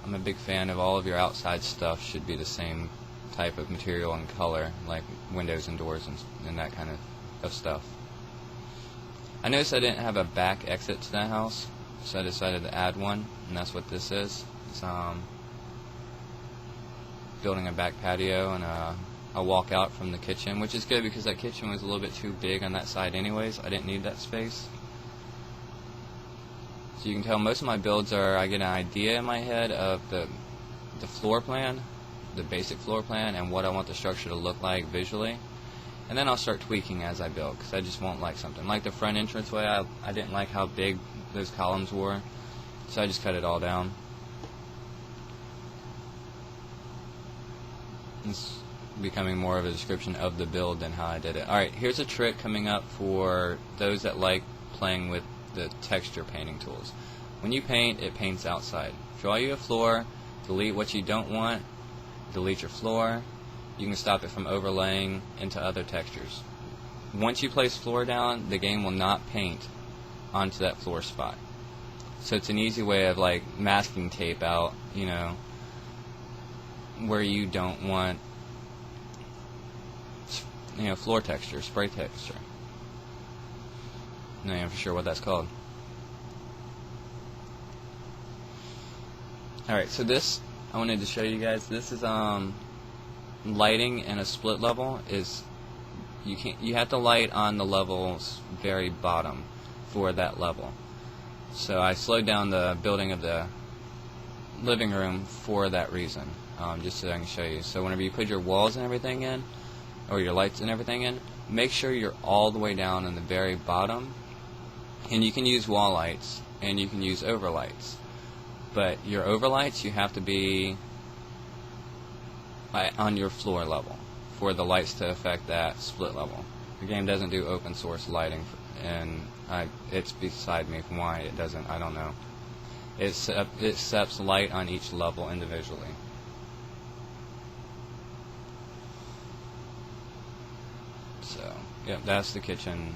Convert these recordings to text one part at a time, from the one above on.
I'm a big fan of all of your outside stuff should be the same type of material and color, like windows and doors and that kind of stuff. I noticed I didn't have a back exit to that house, so I decided to add one, and that's what this is. It's building a back patio and a walk out from the kitchen, which is good because that kitchen was a little bit too big on that side anyways. I didn't need that space. So you can tell most of my builds are, I get an idea in my head of the floor plan, the basic floor plan, and what I want the structure to look like visually. And then I'll start tweaking as I build, because I just won't like something. Like the front entranceway, I didn't like how big those columns were, so I just cut it all down. It's becoming more of a description of the build than how I did it. Alright, here's a trick coming up for those that like playing with the texture painting tools. When you paint, it paints outside. Draw you a floor, delete what you don't want, delete your floor. You can stop it from overlaying into other textures. Once you place floor down, the game will not paint onto that floor spot. So it's an easy way of like masking tape out, you know, where you don't want, you know, floor texture, spray texture. I'm not even sure what that's called. Alright, so this, I wanted to show you guys, this is lighting in a split level. Is you have to light on the level's very bottom for that level. So I slowed down the building of the living room for that reason, just so I can show you. So whenever you put your walls and everything in, or your lights and everything in, make sure you're all the way down in the very bottom. And you can use wall lights and you can use overlights, but your overlights, you have to be on your floor level for the lights to affect that split level. The game doesn't do open source lighting, and it's beside me why it doesn't. I don't know. It sets light on each level individually. So yeah, that's the kitchen.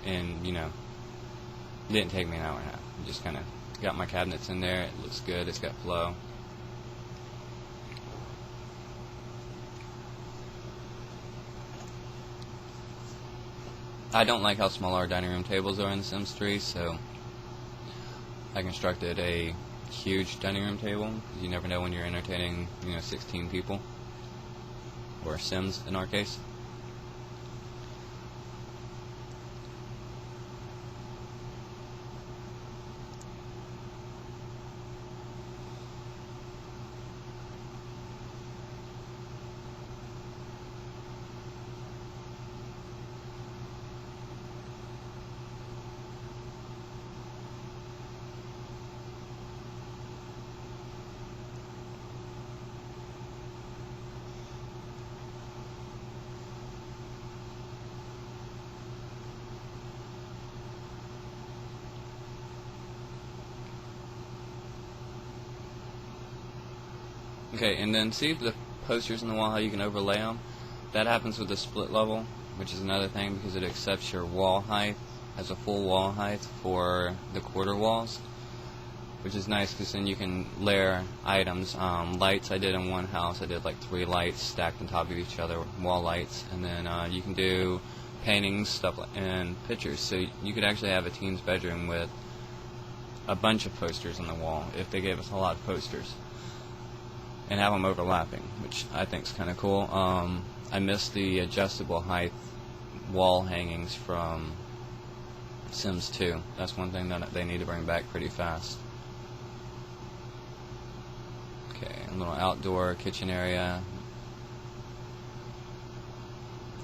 And you know, it didn't take me an hour and a half. I just kind of got my cabinets in there. It looks good. It's got flow. I don't like how small our dining room tables are in Sims 3, so I constructed a huge dining room table. You never know when you're entertaining, you know, 16 people, or Sims in our case. Okay, and then see the posters on the wall, how you can overlay them? That happens with the split level, which is another thing because it accepts your wall height as a full wall height for the quarter walls, which is nice because then you can layer items. Lights, I did in one house, I did like 3 lights stacked on top of each other, wall lights, and then you can do paintings, stuff and pictures. So you could actually have a teen's bedroom with a bunch of posters on the wall if they gave us a lot of posters, and have them overlapping, which I think is kind of cool. I missed the adjustable height wall hangings from Sims 2. That's one thing that they need to bring back pretty fast. Okay, a little outdoor kitchen area.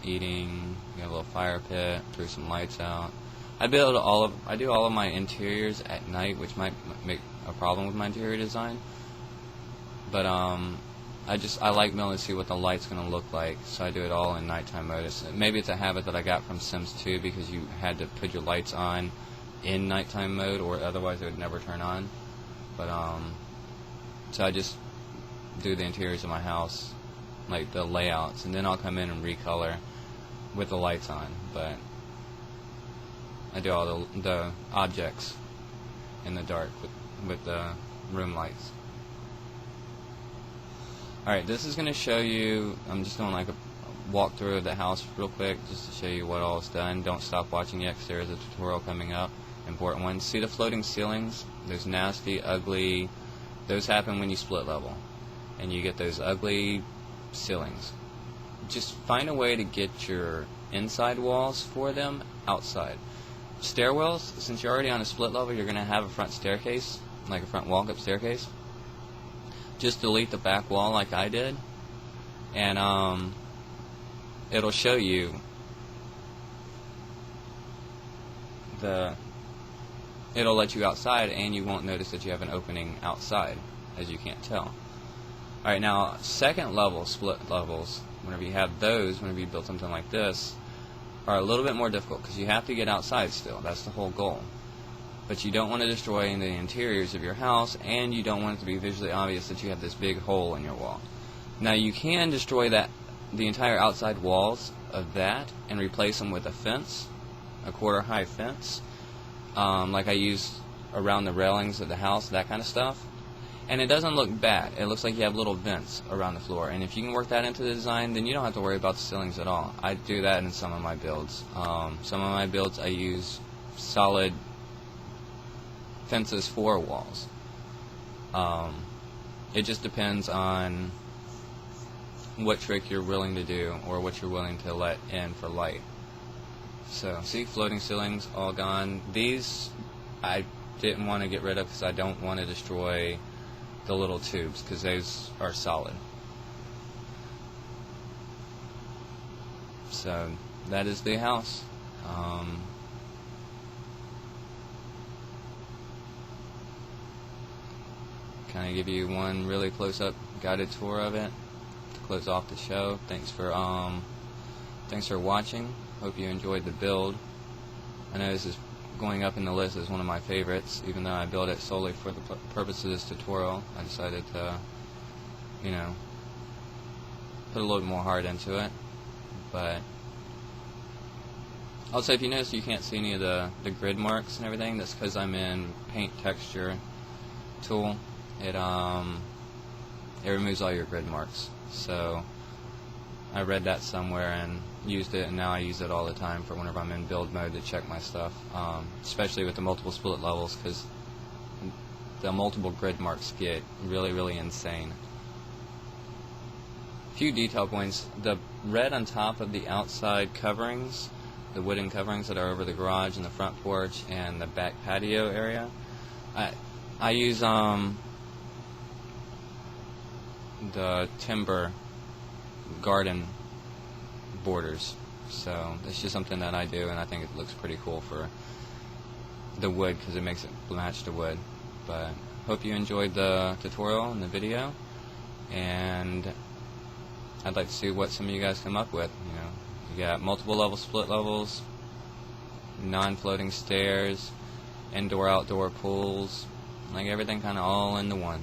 Eating, got a little fire pit, threw some lights out. I do all of my interiors at night, which might make a problem with my interior design. But I like being able to see what the light's going to look like, so I do it all in nighttime mode. Maybe it's a habit that I got from Sims 2 because you had to put your lights on in nighttime mode, or otherwise they would never turn on. But so I just do the interiors of my house, like the layouts, and then I'll come in and recolor with the lights on. But I do all the objects in the dark with the room lights. Alright, this is going to show you, I'm just doing like a walkthrough of the house real quick just to show you what all is done. Don't stop watching yet because there is a tutorial coming up, important one. See the floating ceilings? Those nasty, ugly, those happen when you split level and you get those ugly ceilings. Just find a way to get your inside walls for them outside. Stairwells, since you're already on a split level, you're going to have a front staircase, like a front walk-up staircase. Just delete the back wall like I did, and it'll show you it'll let you outside, and you won't notice that you have an opening outside, as you can't tell. Alright, now second level split levels, whenever you have those, whenever you build something like this, are a little bit more difficult because you have to get outside still. That's the whole goal. But you don't want to destroy the interiors of your house, and you don't want it to be visually obvious that you have this big hole in your wall. Now you can destroy the entire outside walls of that and replace them with a fence, a quarter-high fence, like I used around the railings of the house, that kind of stuff. And it doesn't look bad. It looks like you have little vents around the floor. And if you can work that into the design, then you don't have to worry about the ceilings at all. I do that in some of my builds. Some of my builds I use solid fences for walls. It just depends on what trick you're willing to do or what you're willing to let in for light. So, see, floating ceilings all gone. These I didn't want to get rid of because I don't want to destroy the little tubes because those are solid. So that is the house. Kind of give you one really close-up guided tour of it to close off the show. Thanks for watching. Hope you enjoyed the build. I know this is going up in the list as one of my favorites, even though I built it solely for the purpose of this tutorial. I decided to, you know, put a little bit more heart into it. But also, if you notice you can't see any of the grid marks and everything, that's because I'm in Paint Texture tool. It removes all your grid marks. So I read that somewhere and used it, and now I use it all the time for whenever I'm in build mode to check my stuff, especially with the multiple split levels, because the multiple grid marks get really insane. Few detail points. The red on top of the outside coverings, the wooden coverings that are over the garage and the front porch and the back patio area, I use the timber garden borders. So it's just something that I do, and I think it looks pretty cool for the wood because it makes it match the wood. But hope you enjoyed the tutorial and the video, and I'd like to see what some of you guys come up with. You know, you got multiple level split levels, non-floating stairs, indoor outdoor pools, like everything kind of all into one.